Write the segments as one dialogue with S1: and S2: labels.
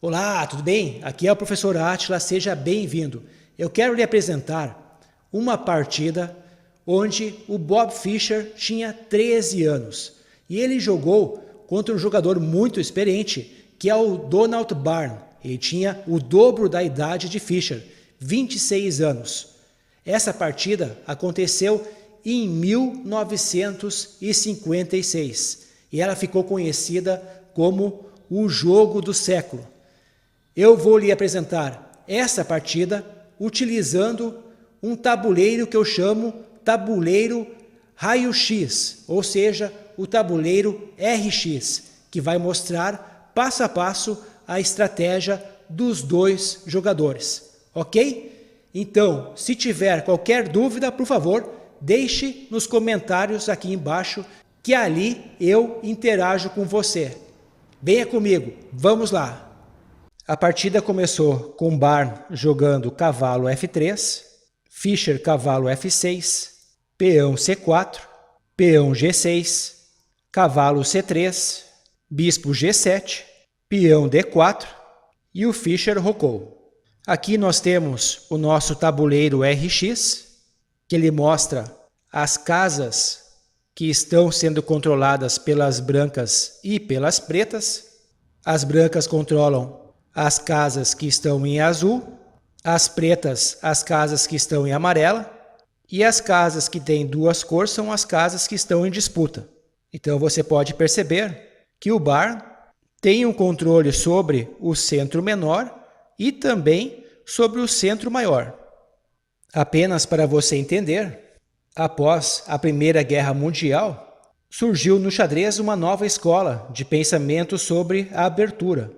S1: Olá, tudo bem? Aqui é o professor Átila, seja bem-vindo. Eu quero lhe apresentar uma partida onde o Bob Fischer tinha 13 anos e ele jogou contra um jogador muito experiente, que é o Donald Byrne. Ele tinha o dobro da idade de Fischer, 26 anos. Essa partida aconteceu em 1956 e ela ficou conhecida como o jogo do século. Eu vou lhe apresentar essa partida utilizando um tabuleiro que eu chamo tabuleiro raio-x, ou seja, o tabuleiro RX, que vai mostrar passo a passo a estratégia dos dois jogadores, ok? Então, se tiver qualquer dúvida, por favor, deixe nos comentários aqui embaixo, que ali eu interajo com você. Venha comigo, vamos lá! A partida começou com Byrne jogando cavalo F3, Fischer cavalo F6, peão C4, peão G6, cavalo C3, bispo G7, peão D4 e o Fischer rocou. Aqui nós temos o nosso tabuleiro RX, que ele mostra as casas que estão sendo controladas pelas brancas e pelas pretas. As brancas controlam as casas que estão em azul, as pretas as casas que estão em amarela e as casas que têm duas cores são as casas que estão em disputa. Então você pode perceber que o Byrne tem um controle sobre o centro menor e também sobre o centro maior. Apenas para você entender, após a Primeira Guerra Mundial, surgiu no xadrez uma nova escola de pensamento sobre a abertura,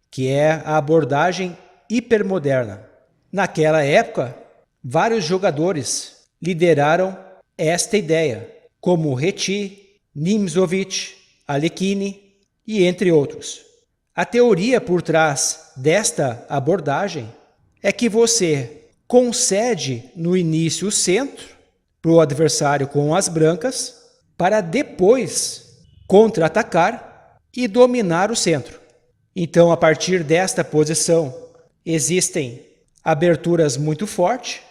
S1: que é a abordagem hipermoderna. Naquela época, vários jogadores lideraram esta ideia, como Reti, Nimzowitsch, Alekhine e entre outros. A teoria por trás desta abordagem é que você concede no início o centro para o adversário com as brancas, para depois contra-atacar e dominar o centro. Então, a partir desta posição, existem aberturas muito fortes,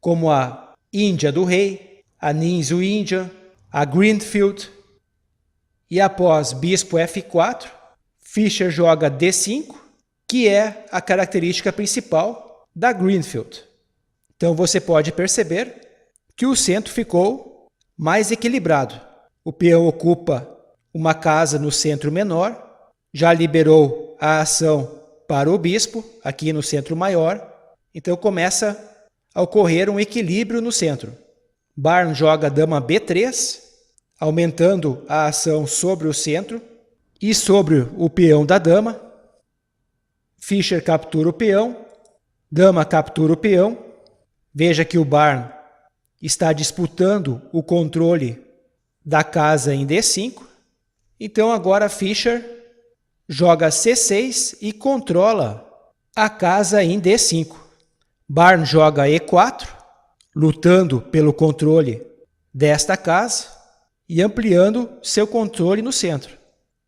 S1: como a Índia do Rei, a Ninzu Índia, a Greenfield. E após bispo F4, Fischer joga D5, que é a característica principal da Greenfield. Então, você pode perceber que o centro ficou mais equilibrado. O peão ocupa uma casa no centro menor, já liberou a ação para o bispo, aqui no centro maior. Então começa a ocorrer um equilíbrio no centro. Byrne joga dama B3, aumentando a ação sobre o centro e sobre o peão da dama. Fischer captura o peão, dama captura o peão. Veja que o Byrne está disputando o controle da casa em D5. Então agora Fischer joga C6 e controla a casa em D5. Byrne joga E4, lutando pelo controle desta casa e ampliando seu controle no centro.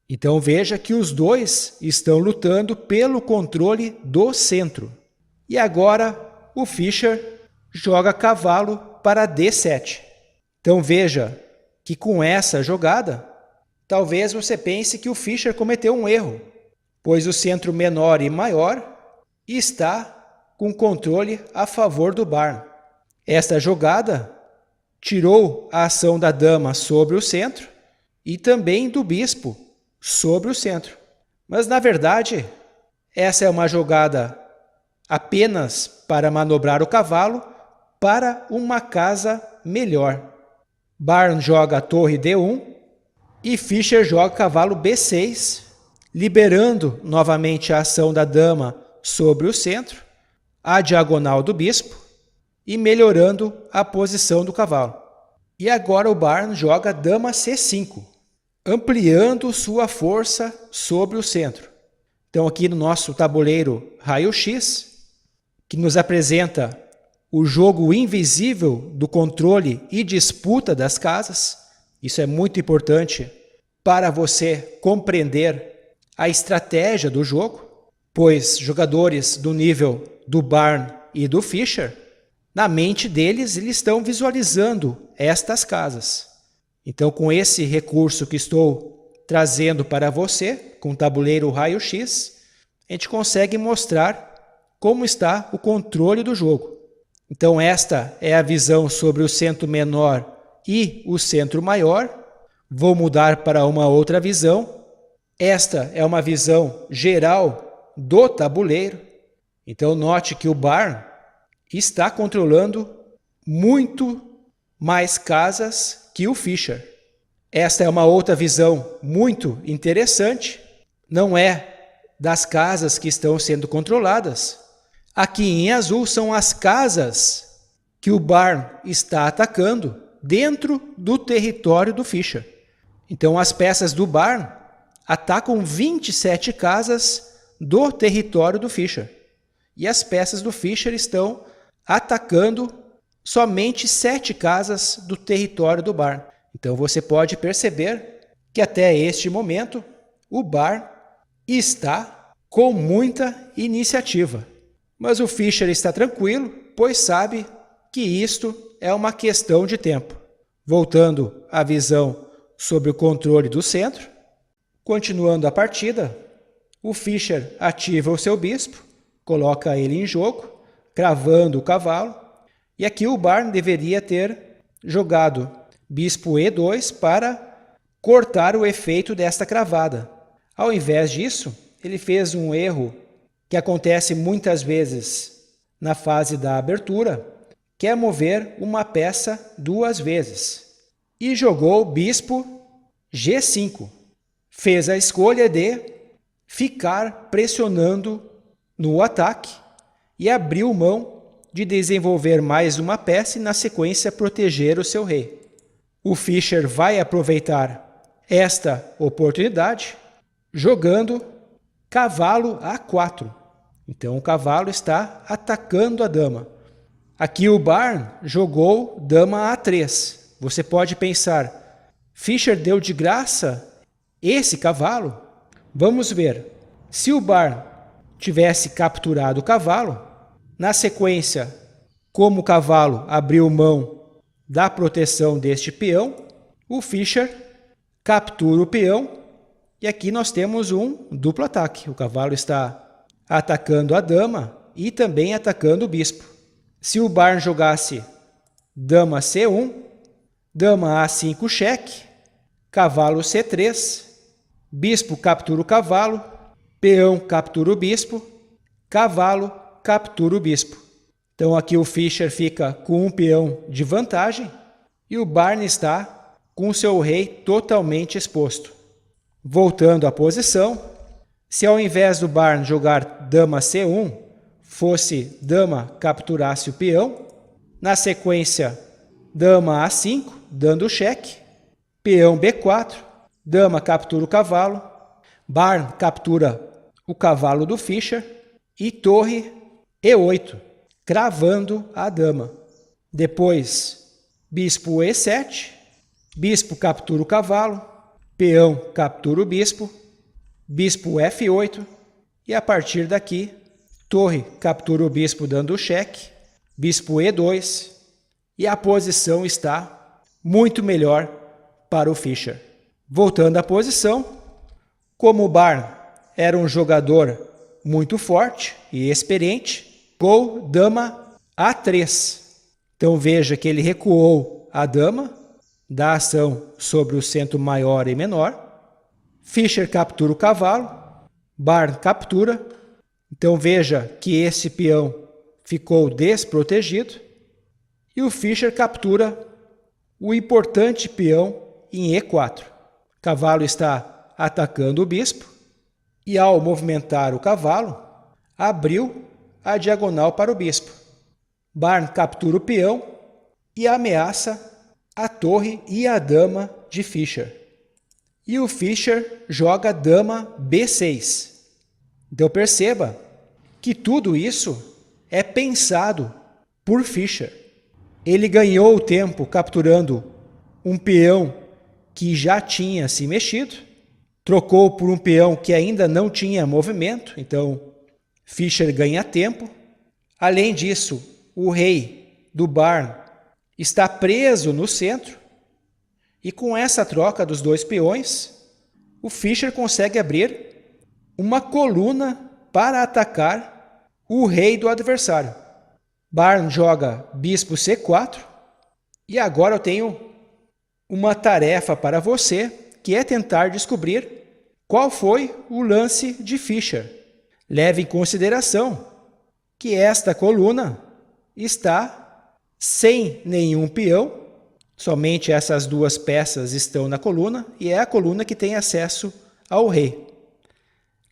S1: Então veja que os dois estão lutando pelo controle do centro. E agora o Fischer joga cavalo para D7. Então veja que com essa jogada, talvez você pense que o Fischer cometeu um erro, pois o centro menor e maior está com controle a favor do Byrne. Esta jogada tirou a ação da dama sobre o centro e também do bispo sobre o centro. Mas, na verdade, essa é uma jogada apenas para manobrar o cavalo para uma casa melhor. Byrne joga a torre D1 e Fischer joga cavalo B6, liberando novamente a ação da dama sobre o centro, a diagonal do bispo e melhorando a posição do cavalo. E agora o Byrne joga dama C5, ampliando sua força sobre o centro. Então aqui no nosso tabuleiro raio-x, que nos apresenta o jogo invisível do controle e disputa das casas. Isso é muito importante para você compreender a estratégia do jogo. pois jogadores do nível do Barn e do Fischer, na mente deles, eles estão visualizando estas casas. Então, com esse recurso que estou trazendo para você, com o tabuleiro raio-x, a gente consegue mostrar como está o controle do jogo. Então, esta é a visão sobre o centro menor e o centro maior. Vou mudar para uma outra visão. Esta é uma visão geral do tabuleiro. Então, note que o Barn está controlando muito mais casas que o Fischer. Esta é uma outra visão muito interessante. Não é das casas que estão sendo controladas. Aqui em azul são as casas que o Barn está atacando dentro do território do Fischer. Então, as peças do Barn atacam 27 casas do território do Fischer. E as peças do Fischer estão atacando somente 7 casas do território do Barn. Então, você pode perceber que até este momento o Barn está com muita iniciativa. Mas o Fischer está tranquilo, pois sabe que isto é uma questão de tempo. Voltando à visão sobre o controle do centro, continuando a partida, o Fischer ativa o seu bispo, coloca ele em jogo, cravando o cavalo, e aqui o Barn deveria ter jogado bispo E2 para cortar o efeito desta cravada. Ao invés disso, ele fez um erro que acontece muitas vezes na fase da abertura, que é mover uma peça 2 vezes. E jogou bispo G5. Fez a escolha de ficar pressionando no ataque e abriu mão de desenvolver mais uma peça e, na sequência, proteger o seu rei. O Fischer vai aproveitar esta oportunidade jogando cavalo A4. Então, o cavalo está atacando a dama. Aqui o Barn jogou dama A3. Você pode pensar, Fischer deu de graça esse cavalo? Vamos ver. Se o Barn tivesse capturado o cavalo, na sequência, como o cavalo abriu mão da proteção deste peão, o Fischer captura o peão e aqui nós temos um duplo ataque. O cavalo está atacando a dama e também atacando o bispo. Se o Barn jogasse dama C1, dama A5 cheque, cavalo C3, bispo captura o cavalo, peão captura o bispo, cavalo captura o bispo. Então aqui o Fischer fica com um peão de vantagem e o Barn está com o seu rei totalmente exposto. Voltando à posição, se ao invés do Barn jogar dama C1, fosse dama capturasse o peão, na sequência dama A5, dando cheque, peão B4, dama captura o cavalo, Barn captura o cavalo do Fischer e torre E8, cravando a dama. Depois, bispo E7, bispo captura o cavalo, peão captura o bispo, bispo F8 e a partir daqui, torre captura o bispo dando cheque, bispo E2 e a posição está muito melhor para o Fischer. Voltando à posição, como o Barn era um jogador muito forte e experiente, jogou dama A3. Então veja que ele recuou a dama da ação sobre o centro maior e menor. Fischer captura o cavalo, Barn captura. Então veja que esse peão ficou desprotegido e o Fischer captura o importante peão em E4. O cavalo está atacando o bispo e ao movimentar o cavalo, abriu a diagonal para o bispo. Barn captura o peão e ameaça a torre e a dama de Fischer. E o Fischer joga dama B6. Então perceba que tudo isso é pensado por Fischer. Ele ganhou o tempo capturando um peão que já tinha se mexido, trocou por um peão que ainda não tinha movimento, então Fischer ganha tempo. Além disso, o rei do Barn está preso no centro. E com essa troca dos dois peões, o Fischer consegue abrir uma coluna para atacar o rei do adversário. Barn joga bispo C4. E agora eu tenho uma tarefa para você, que é tentar descobrir qual foi o lance de Fischer. Leve em consideração que esta coluna está sem nenhum peão, somente essas duas peças estão na coluna e é a coluna que tem acesso ao rei.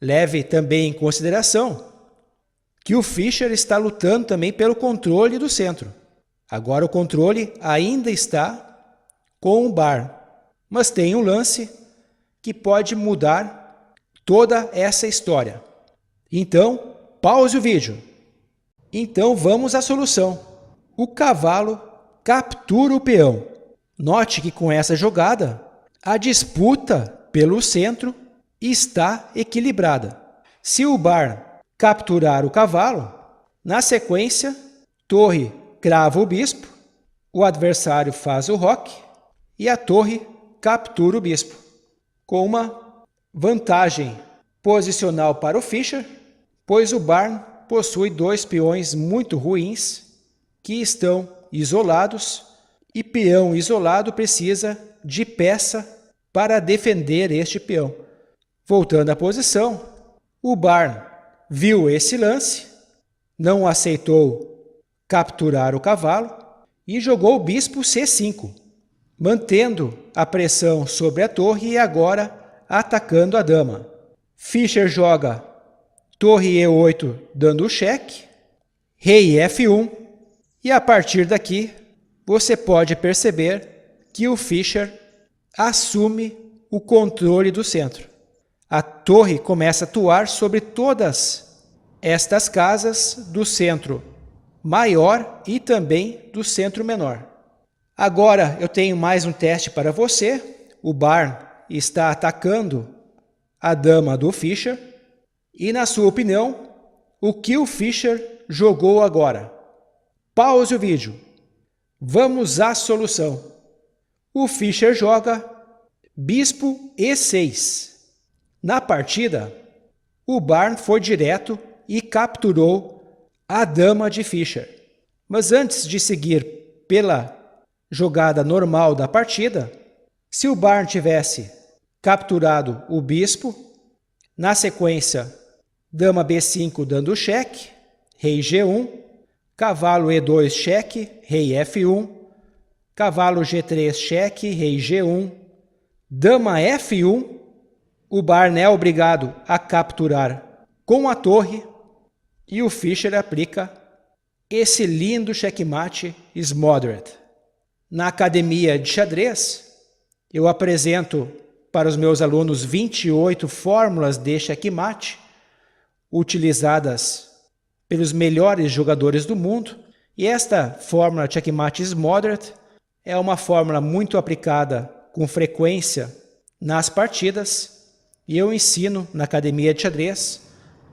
S1: Leve também em consideração que o Fischer está lutando também pelo controle do centro. Agora o controle ainda está com o Barn, mas tem um lance que pode mudar toda essa história. Então, pause o vídeo. Então vamos à solução. O cavalo captura o peão. Note que com essa jogada, a disputa pelo centro está equilibrada. Se o Barn capturar o cavalo, na sequência, torre crava o bispo, o adversário faz o roque e a torre captura o bispo, com uma vantagem posicional para o Fischer, pois o Barn possui dois peões muito ruins que estão isolados e peão isolado precisa de peça para defender este peão. Voltando à posição, o Barn viu esse lance, não aceitou capturar o cavalo e jogou o bispo C5, mantendo a pressão sobre a torre e agora atacando a dama. Fischer joga torre E8 dando cheque, rei F1 e a partir daqui você pode perceber que o Fischer assume o controle do centro. A torre começa a atuar sobre todas estas casas do centro maior e também do centro menor. Agora eu tenho mais um teste para você. O Barn está atacando a dama do Fischer. E na sua opinião, o que o Fischer jogou agora? Pause o vídeo. Vamos à solução. O Fischer joga bispo E6. Na partida, o Barn foi direto e capturou a dama de Fischer. Mas antes de seguir pela jogada normal da partida, se o Barn tivesse capturado o bispo, na sequência, dama B5 dando cheque, rei G1, cavalo E2 cheque, rei F1, cavalo G3 cheque, rei G1, dama F1, o Barn é obrigado a capturar com a torre e o Fischer aplica esse lindo checkmate smothered. Na academia de xadrez, eu apresento para os meus alunos 28 fórmulas de checkmate utilizadas pelos melhores jogadores do mundo. E esta fórmula checkmate smothered é uma fórmula muito aplicada com frequência nas partidas e eu ensino na academia de xadrez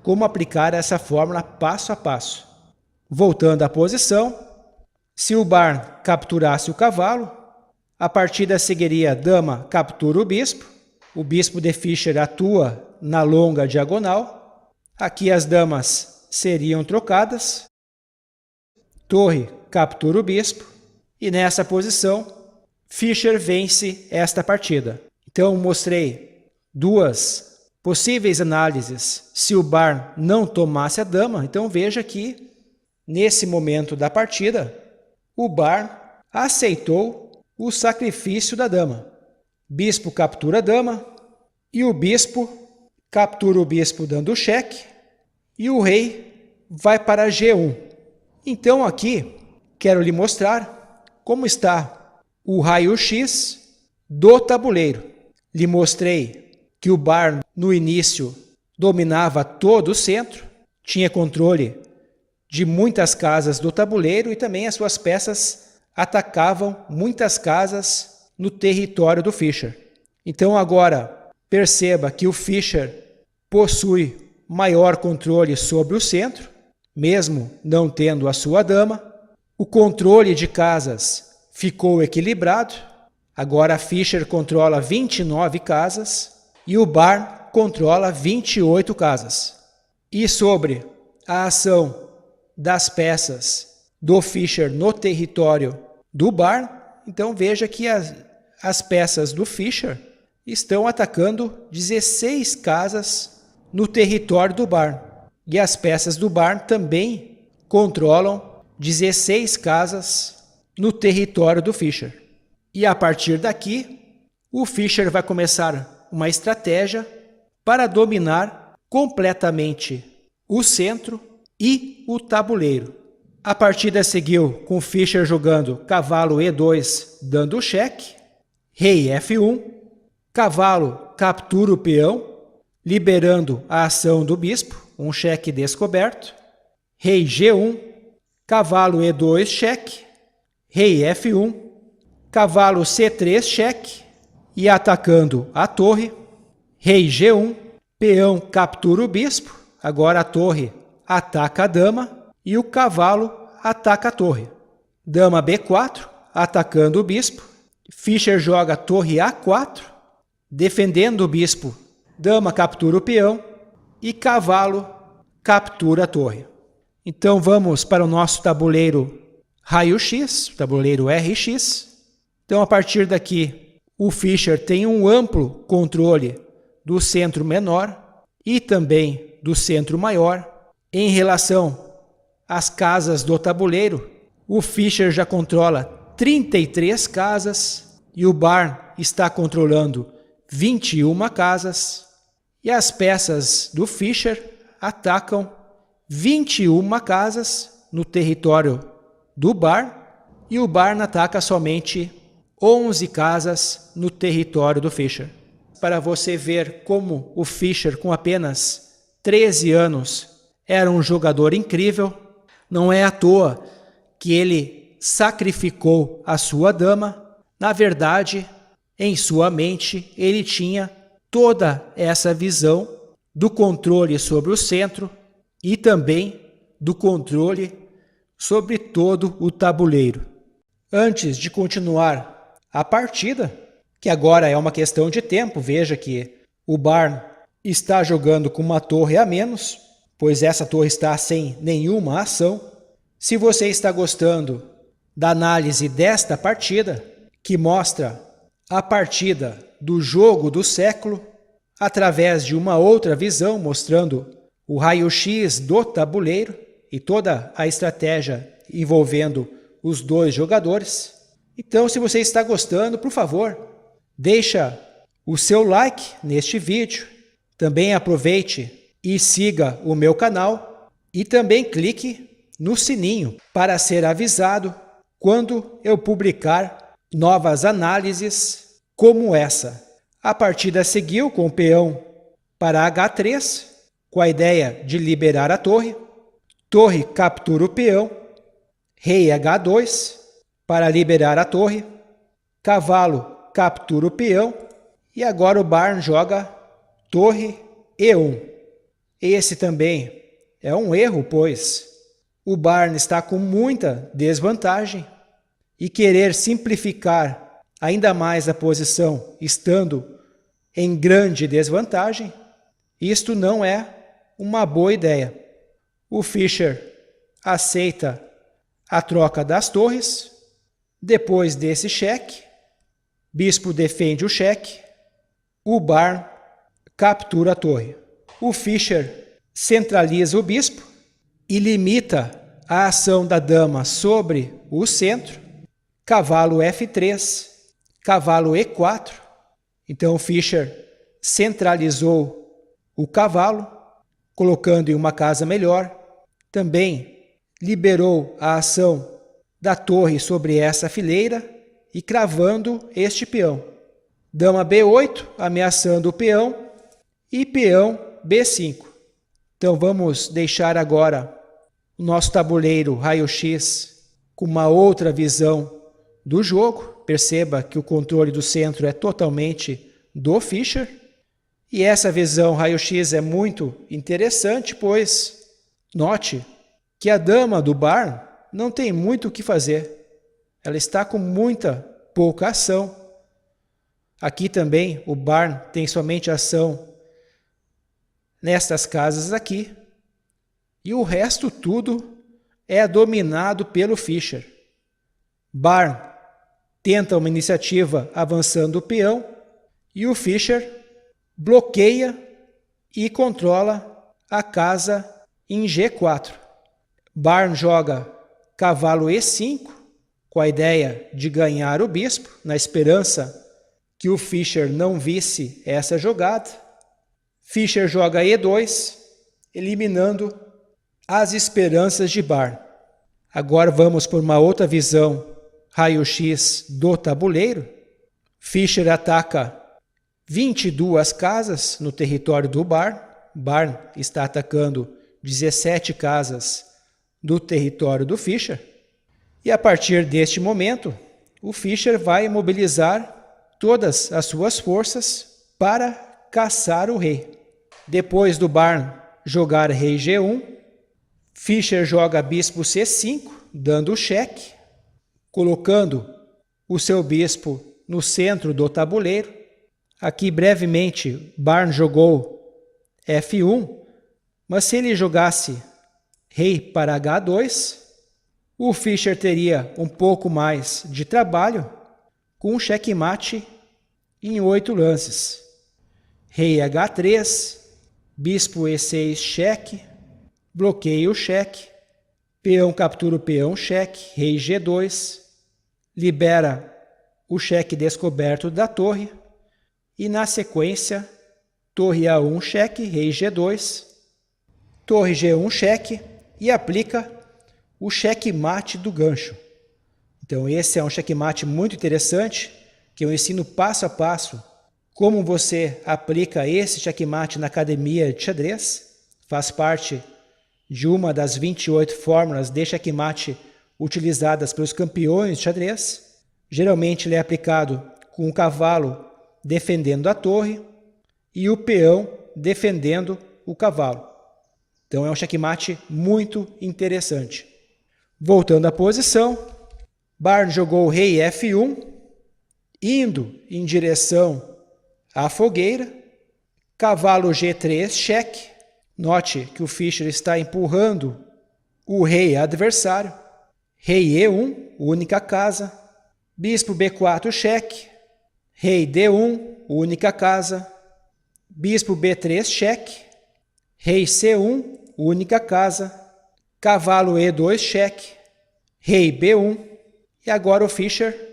S1: como aplicar essa fórmula passo a passo. Voltando à posição, se o Barn capturasse o cavalo, a partida seguiria dama captura o bispo de Fischer atua na longa diagonal, aqui as damas seriam trocadas, torre captura o bispo e nessa posição Fischer vence esta partida. Então mostrei duas possíveis análises se o Barn não tomasse a dama. Então veja que nesse momento da partida o Barn aceitou o sacrifício da dama. Bispo captura a dama e o bispo captura o bispo dando cheque e o rei vai para G1. Então aqui quero lhe mostrar como está o raio-x do tabuleiro. Lhe mostrei que o Barn no início dominava todo o centro, tinha controle de muitas casas do tabuleiro e também as suas peças atacavam muitas casas no território do Fischer. Então agora perceba que o Fischer possui maior controle sobre o centro, mesmo não tendo a sua dama. O controle de casas ficou equilibrado. Agora a Fischer controla 29 casas e o Barn controla 28 casas. E sobre a ação das peças do Fischer no território do Barn, então veja que as peças do Fischer estão atacando 16 casas no território do Barn. E as peças do Barn também controlam 16 casas no território do Fischer. E a partir daqui, o Fischer vai começar uma estratégia para dominar completamente o centro e o tabuleiro. A partida seguiu com o Fischer jogando cavalo E2 dando cheque, rei F1, cavalo captura o peão, liberando a ação do bispo, um cheque descoberto, rei G1, cavalo E2 cheque, rei F1, cavalo C3 cheque e atacando a torre, rei G1, peão captura o bispo, agora a torre ataca a dama e o cavalo ataca a torre. Dama B4, atacando o bispo, Fischer joga torre A4, defendendo o bispo, dama captura o peão e cavalo captura a torre. Então vamos para o nosso tabuleiro raio-x, tabuleiro RX. Então a partir daqui o Fischer tem um amplo controle do centro menor e também do centro maior. Em relação às casas do tabuleiro, o Fischer já controla 33 casas e o Barn está controlando 21 casas. E as peças do Fischer atacam 21 casas no território do Barn e o Barn ataca somente 11 casas no território do Fischer. Para você ver como o Fischer, com apenas 13 anos, era um jogador incrível, não é à toa que ele sacrificou a sua dama. Na verdade, em sua mente, ele tinha toda essa visão do controle sobre o centro e também do controle sobre todo o tabuleiro. Antes de continuar a partida, que agora é uma questão de tempo, veja que o Barn está jogando com uma torre a menos, pois essa torre está sem nenhuma ação. Se você está gostando da análise desta partida, que mostra a partida do jogo do século, através de uma outra visão, mostrando o raio-x do tabuleiro e toda a estratégia envolvendo os dois jogadores. Então, se você está gostando, por favor, deixa o seu like neste vídeo. Também aproveite e siga o meu canal e também clique no sininho para ser avisado quando eu publicar novas análises como essa. A partida seguiu com o peão para H3, com a ideia de liberar a torre. Torre captura o peão, rei H2 para liberar a torre, cavalo captura o peão e agora o Barn joga torre E1. Esse também é um erro, pois o Barn está com muita desvantagem e querer simplificar ainda mais a posição estando em grande desvantagem, isto não é uma boa ideia. O Fischer aceita a troca das torres. Depois desse cheque, bispo defende o cheque, o Barn captura a torre. O Fischer centraliza o bispo e limita a ação da dama sobre o centro, cavalo F3, cavalo E4. Então o Fischer centralizou o cavalo, colocando em uma casa melhor. Também liberou a ação da torre sobre essa fileira e cravando este peão. Dama B8, ameaçando o peão, e peão B5. Então vamos deixar agora o nosso tabuleiro raio-x com uma outra visão do jogo. Perceba que o controle do centro é totalmente do Fischer. E essa visão raio-x é muito interessante, pois note que a dama do Barn não tem muito o que fazer. Ela está com muita pouca ação. Aqui também o Barn tem somente ação nestas casas aqui. E o resto tudo é dominado pelo Fischer. Barn tenta uma iniciativa avançando o peão e o Fischer bloqueia e controla a casa em G4. Barn joga cavalo E5 com a ideia de ganhar o bispo, na esperança que o Fischer não visse essa jogada. Fischer joga E2, eliminando as esperanças de Barn. Agora vamos por uma outra visão raio-x do tabuleiro. Fischer ataca 22 casas no território do Barn. Barn está atacando 17 casas do território do Fischer. E a partir deste momento, o Fischer vai mobilizar todas as suas forças para caçar o rei. Depois do Barn jogar rei G1, Fischer joga bispo C5, dando cheque, colocando o seu bispo no centro do tabuleiro. Aqui, brevemente, Barn jogou F1, mas se ele jogasse rei para H2, o Fischer teria um pouco mais de trabalho com um checkmate em 8 lances. Rei H3, bispo E6, cheque, bloqueio, cheque, peão captura o peão, cheque, rei G2, libera o cheque descoberto da torre, e na sequência, torre A1, cheque, rei G2, torre G1, cheque, e aplica o checkmate do gancho. Então esse é um checkmate muito interessante, que eu ensino passo a passo como você aplica esse checkmate na academia de xadrez. Faz parte de uma das 28 fórmulas de checkmate utilizadas pelos campeões de xadrez. Geralmente ele é aplicado com o cavalo defendendo a torre e o peão defendendo o cavalo. Então é um checkmate muito interessante. Voltando à posição, Barn jogou o rei F1, indo em direção à fogueira, cavalo G3, cheque. Note que o Fischer está empurrando o rei adversário. Rei E1, única casa. Bispo B4, cheque. Rei D1, única casa. Bispo B3, cheque. Rei C1, única casa. Cavalo E2, cheque. Rei B1. E agora o Fischer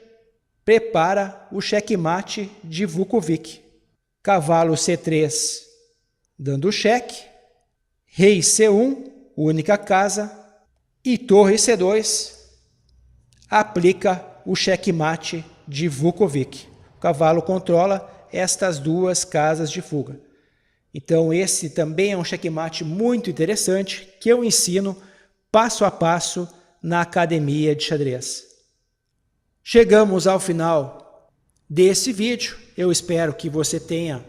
S1: prepara o checkmate de Vukovic. Cavalo C3, dando cheque. Rei C1, única casa. E torre C2, aplica o checkmate de Vukovic. O cavalo controla estas duas casas de fuga. Então esse também é um checkmate muito interessante que eu ensino passo a passo na academia de xadrez. Chegamos ao final desse vídeo. Eu espero que você tenha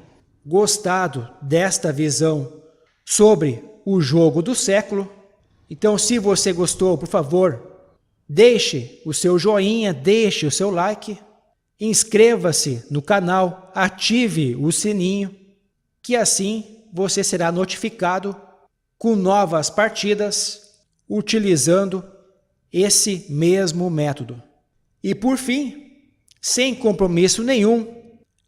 S1: gostado desta visão sobre o jogo do século. Então, se você gostou, por favor, deixe o seu joinha, deixe o seu like, inscreva-se no canal, ative o sininho, que assim você será notificado com novas partidas utilizando esse mesmo método. E por fim, sem compromisso nenhum,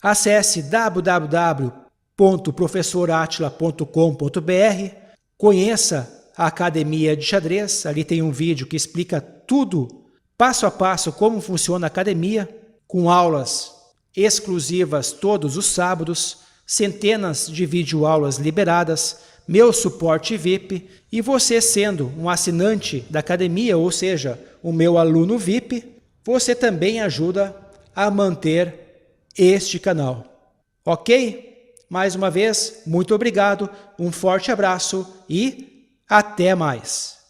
S1: acesse www.professoratila.com.br, conheça a Academia de Xadrez. Ali tem um vídeo que explica tudo, passo a passo, como funciona a academia, com aulas exclusivas todos os sábados, centenas de videoaulas liberadas, meu suporte VIP, e você sendo um assinante da academia, ou seja, o meu aluno VIP, você também ajuda a manter este canal. Ok? Mais uma vez, muito obrigado, um forte abraço e até mais!